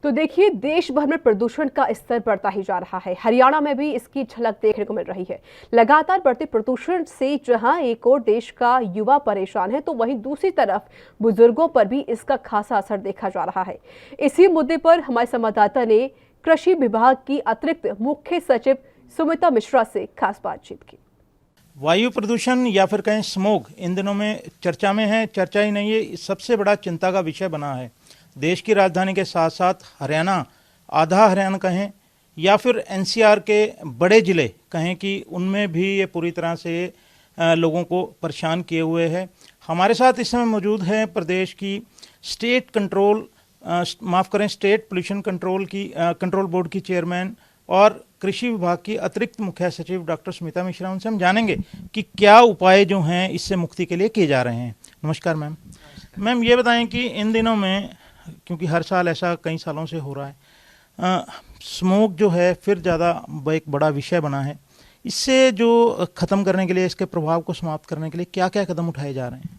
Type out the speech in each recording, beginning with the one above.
तो देखिए, देश भर में प्रदूषण का स्तर बढ़ता ही जा रहा है। हरियाणा में भी इसकी झलक देखने को मिल रही है। लगातार बढ़ते प्रदूषण से जहां एक और देश का युवा परेशान है, तो वहीं दूसरी तरफ बुजुर्गों पर भी इसका खासा असर देखा जा रहा है। इसी मुद्दे पर हमारे संवाददाता ने कृषि विभाग की अतिरिक्त मुख्य सचिव सुमिता मिश्रा से खास बातचीत की। वायु प्रदूषण या फिर कहें स्मोग इन दिनों में चर्चा में है। चर्चा ही नहीं है, सबसे बड़ा चिंता का विषय बना है। देश की राजधानी के साथ साथ हरियाणा, आधा हरियाणा कहें या फिर एनसीआर के बड़े ज़िले कहें कि उनमें भी ये पूरी तरह से लोगों को परेशान किए हुए है। हमारे साथ इस समय मौजूद है प्रदेश की स्टेट पोल्यूशन कंट्रोल बोर्ड की चेयरमैन और कृषि विभाग की अतिरिक्त मुख्य सचिव डॉक्टर स्मिता मिश्रा। उनसे हम जानेंगे कि क्या उपाय जो हैं इससे मुक्ति के लिए किए जा रहे हैं। नमस्कार मैम। मैम ये बताएं कि इन दिनों में, क्योंकि हर साल ऐसा कई सालों से हो रहा है, स्मोक जो है फिर ज़्यादा एक बड़ा विषय बना है। इससे जो ख़त्म करने के लिए, इसके प्रभाव को समाप्त करने के लिए क्या क्या कदम उठाए जा रहे हैं?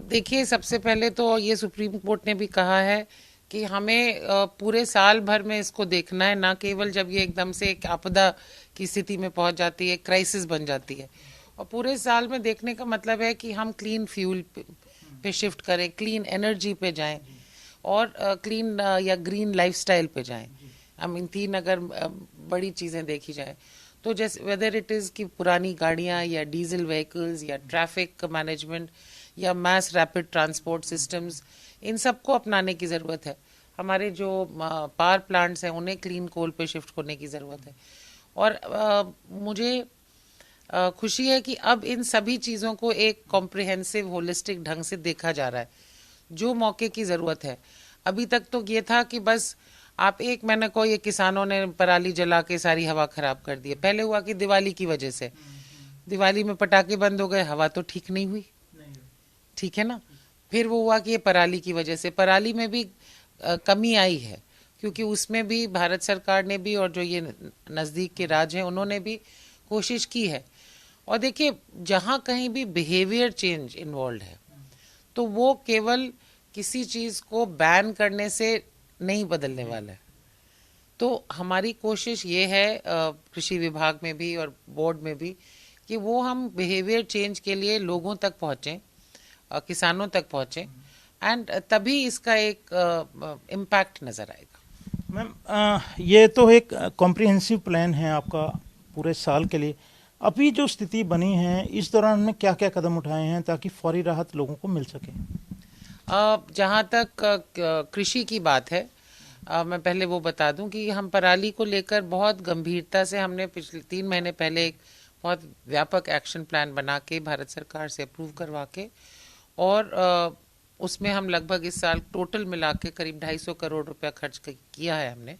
देखिए, सबसे पहले तो ये सुप्रीम कोर्ट ने भी कहा है कि हमें पूरे साल भर में इसको देखना है, ना केवल जब ये एकदम से एक आपदा की स्थिति में पहुंच जाती है, क्राइसिस बन जाती है। और पूरे साल में देखने का मतलब है कि हम क्लीन फ्यूल पे शिफ्ट करें, क्लीन एनर्जी पे जाएं और क्लीन या ग्रीन लाइफस्टाइल पे जाएं। हम इन तीन अगर बड़ी चीज़ें देखी जाए तो जैसे वेदर इट इज़ कि पुरानी गाड़ियां या डीजल व्हीकल्स या ट्रैफिक मैनेजमेंट या मैस रैपिड ट्रांसपोर्ट सिस्टम्स, इन सबको अपनाने की ज़रूरत है। हमारे जो पावर प्लांट्स हैं उन्हें क्लीन कोल पे शिफ्ट करने की ज़रूरत है। और मुझे खुशी है कि अब इन सभी चीज़ों को एक कॉम्प्रिहेंसिव होलिस्टिक ढंग से देखा जा रहा है, जो मौके की ज़रूरत है। अभी तक तो ये था कि बस आप एक महीने को ये किसानों ने पराली जला के सारी हवा खराब कर दी है। पहले हुआ कि दिवाली की वजह से, दिवाली में पटाखे बंद हो गए, हवा तो ठीक नहीं हुई, ठीक है ना। फिर वो हुआ कि ये पराली की वजह से, पराली में भी कमी आई है, क्योंकि उसमें भी भारत सरकार ने भी और जो ये नज़दीक के राज्य हैं उन्होंने भी कोशिश की है। और देखिए, जहाँ कहीं भी बिहेवियर चेंज इन्वॉल्व है तो वो केवल किसी चीज़ को बैन करने से नहीं बदलने वाला है। तो हमारी कोशिश ये है कृषि विभाग में भी और बोर्ड में भी कि वो हम बिहेवियर चेंज के लिए लोगों तक पहुँचें, किसानों तक पहुँचें, एंड तभी इसका एक इम्पैक्ट नज़र आएगा। मैम, ये तो एक कॉम्प्रिहेंसिव प्लान है आपका पूरे साल के लिए। अभी जो स्थिति बनी है इस दौरान में क्या क्या कदम उठाए हैं ताकि फौरी राहत लोगों को मिल सके? जहाँ तक कृषि की बात है, मैं पहले वो बता दूं कि हम पराली को लेकर बहुत गंभीरता से हमने पिछले 3 महीने पहले एक बहुत व्यापक एक्शन प्लान बना के भारत सरकार से अप्रूव करवा के, और उसमें हम लगभग इस साल टोटल मिला के करीब 250 करोड़ रुपया खर्च किया है हमने।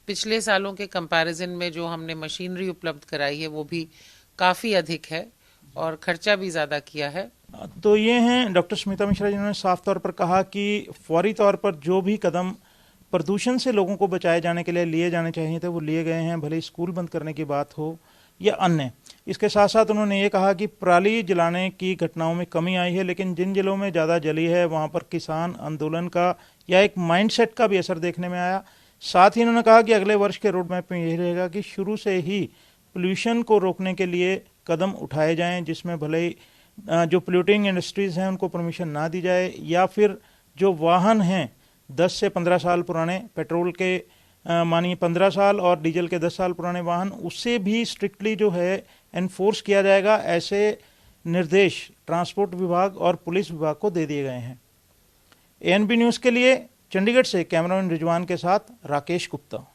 पिछले सालों के कंपैरिजन में जो हमने मशीनरी उपलब्ध कराई है वो भी काफ़ी अधिक है और खर्चा भी ज़्यादा किया है। तो ये हैं डॉक्टर स्मिता मिश्रा, जिन्होंने साफ तौर पर कहा कि फौरी तौर पर जो भी कदम प्रदूषण से लोगों को बचाए जाने के लिए लिए जाने चाहिए थे वो लिए गए हैं, भले स्कूल बंद करने की बात हो या अन्य। इसके साथ साथ उन्होंने ये कहा कि पराली जलाने की घटनाओं में कमी आई है, लेकिन जिन जिलों में ज़्यादा जली है वहाँ पर किसान आंदोलन का या एक माइंडसेट का भी असर देखने में आया। साथ ही उन्होंने कहा कि अगले वर्ष के रोड मैप में यही रहेगा कि शुरू से ही पोल्यूशन को रोकने के लिए कदम उठाए जाएं, जिसमें भले ही जो पोल्यूटिंग इंडस्ट्रीज़ हैं उनको परमिशन ना दी जाए, या फिर जो वाहन हैं 10 से 15 साल पुराने, पेट्रोल के मानिए 15 साल और डीजल के 10 साल पुराने वाहन, उससे भी स्ट्रिक्टली जो है एनफोर्स किया जाएगा। ऐसे निर्देश ट्रांसपोर्ट विभाग और पुलिस विभाग को दे दिए गए हैं। एएनबी न्यूज़ के लिए चंडीगढ़ से कैमरामैन रिजवान के साथ राकेश गुप्ता।